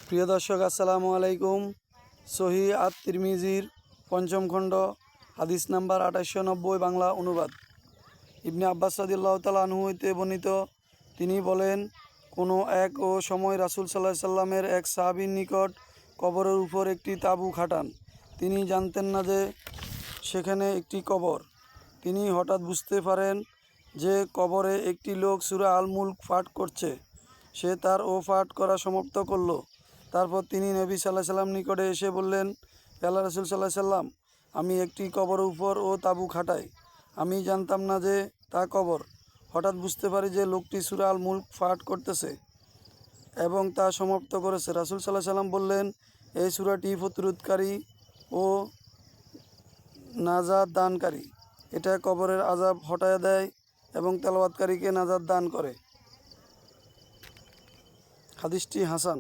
প্রিয় দর্শক, আসসালামু আলাইকুম। সহি আত তিরমিজির পঞ্চম খণ্ড হাদিস নাম্বার 2890 বাংলা অনুবাদ। ইবনে আব্বাস রাদিয়াল্লাহু তাআলা আনহু হইতে বর্ণিত, তিনি বলেন, কোনো এক ও সময় রাসূল সাল্লাল্লাহু আলাইহি সাল্লামের এক সাহাবীর নিকট কবরের উপর একটি তাঁবু খাটান। তিনি জানতেন না যে সেখানে একটি কবর। তিনি হঠাৎ বুঝতে পারেন যে কবরে একটি লোক সূরা আল মুলক পাঠ করছে। সে তার পাঠ করা সমাপ্ত করল। তারপর তিনি নবী সাল্লাল্লাহু আলাইহি সাল্লাম নিকটে এসে বললেন, আল্লাহ রাসূল সাল্লাল্লাহু আলাইহি সাল্লাম, আমি একটি কবরের উপর তাঁবু খাটাই। আমি জানতাম না যে তা কবর। হঠাৎ বুঝতে পারি যে লোকটি সূরা আল মুলক পাঠ করতেছে এবং তা সমাপ্ত করেছে। রাসূল সাল্লাল্লাহু আলাইহি সাল্লাম বললেন, এই সূরাটি প্রতিরোধকারী ও নাজাত দানকারী। এটা কবরের আযাব হটায় দেয় এবং তেলাওয়াতকারীকে নাজাত দান করে। হাদিসটি হাসান।